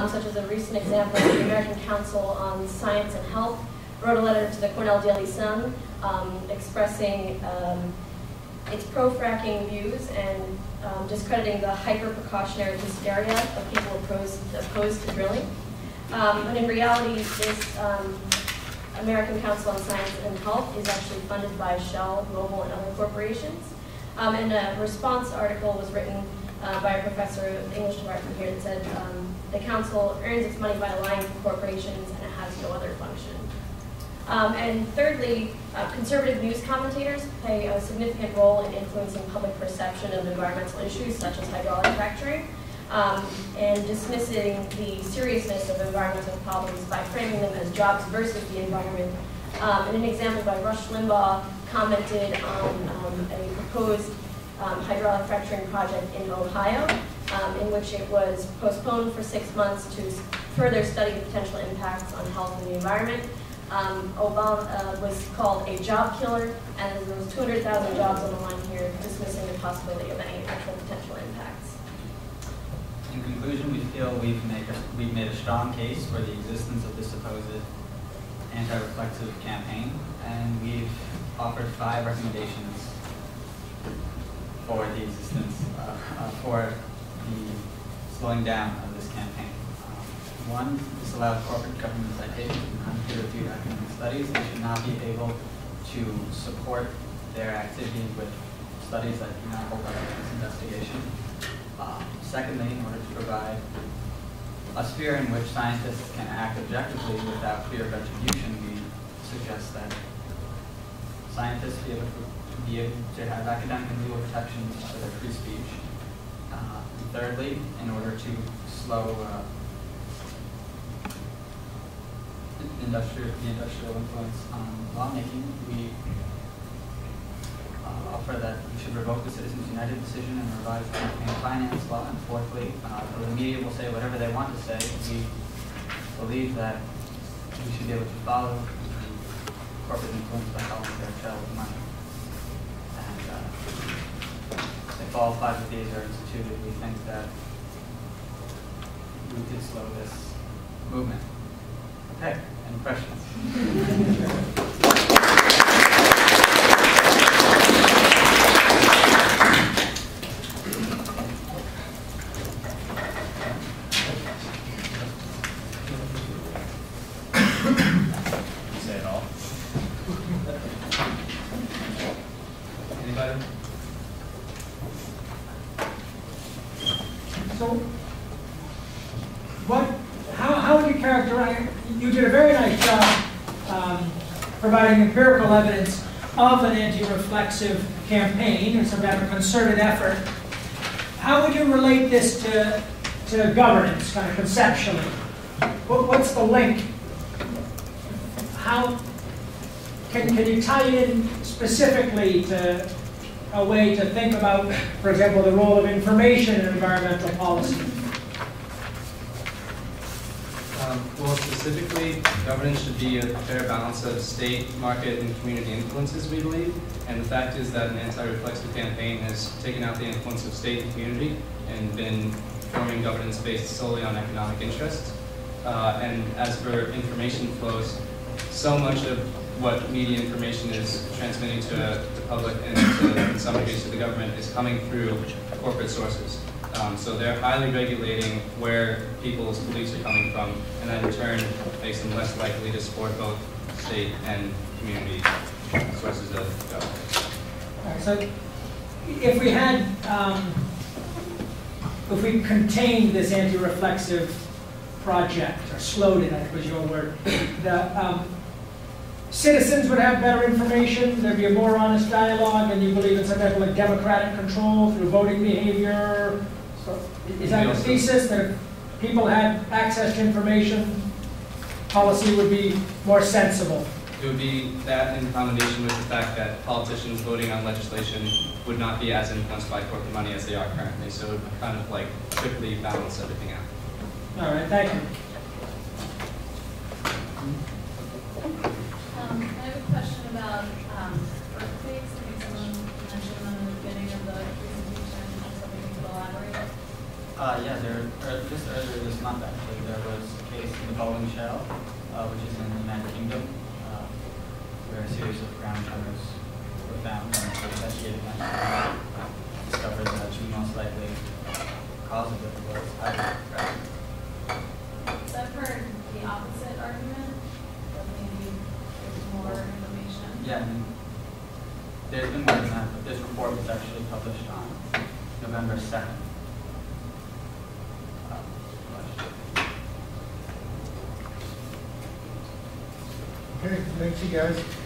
such as a recent example, the American Council on Science and Health wrote a letter to the Cornell Daily Sun expressing its pro-fracking views and discrediting the hyper-precautionary hysteria of people opposed to drilling. But in reality, this American Council on Science and Health is actually funded by Shell, Mobil, and other corporations. And a response article was written by a professor of the English department here that said the council earns its money by lying to corporations and it has no other function. And thirdly, conservative news commentators play a significant role in influencing public perception of environmental issues such as hydraulic fracturing, and dismissing the seriousness of environmental problems by framing them as jobs versus the environment. And an example by Rush Limbaugh commented on a proposed hydraulic fracturing project in Ohio, in which it was postponed for 6 months to further study the potential impacts on health and the environment. Obama was called a job killer, and there was 200,000 jobs on the line here, dismissing the possibility of any actual potential impacts. In conclusion, we feel we've made a strong case for the existence of this supposed anti-reflexive campaign, and we've offered 5 recommendations for the existence, for the slowing down of this campaign. 1, disallow corporate government citations and unpeer-reviewed academic studies. They should not be able to support their activities with studies that do not hold up to this investigation. Secondly, in order to provide a sphere in which scientists can act objectively without fear of retribution, we suggest that scientists be able to have academic and legal protections for their free speech. And thirdly, in order to slow the industrial influence on lawmaking, we offer that we should revoke the Citizens United decision and revise the campaign finance law. And fourthly, the media will say whatever they want to say. We believe that we should be able to follow the corporate influence by following their trail of money. And if all 5 of these are instituted, we think that we could slow this movement. Okay, any questions? Say it all. Anybody? So, how would you characterize? You did a very nice job providing empirical evidence of an anti-reflexive campaign and some kind of concerted effort. How would you relate this to governance, kind of conceptually? What's the link? How can you tie it in specifically to a way to think about, for example, the role of information in environmental policy? Well, specifically, governance should be a fair balance of state, market, and community influences, we believe. And the fact is that an anti-reflexive campaign has taken out the influence of state and community and been forming governance based solely on economic interests. And as for information flows, so much of what media information is transmitting to the public and in some cases to the government is coming through corporate sources. So they're highly regulating where people's beliefs are coming from, and that in turn makes them less likely to support both state and community sources of government. All right, so if we had, if we contained this anti-reflexive project, or slowed it, I think was your word, the citizens would have better information, there'd be a more honest dialogue, and you believe in some type of like democratic control through voting behavior. So is that the thesis, that if people had access to information, policy would be more sensible? It would be that in combination with the fact that politicians voting on legislation would not be as influenced by corporate money as they are currently. So it would kind of like quickly balance everything out. All right, thank you. I have a question about earthquakes. I think someone mentioned them in the beginning of the presentation. Something you could elaborate. Yeah, just earlier this month actually, the Bowling Shell, which is in the United Kingdom, where a series of ground tremors were found and investigated and discovered that the most likely cause of it was hydrofracking. So I've heard the opposite argument, but maybe there's more information. Yeah, and there's been more than that, but this report was actually published on November 2nd. Okay, thanks you guys.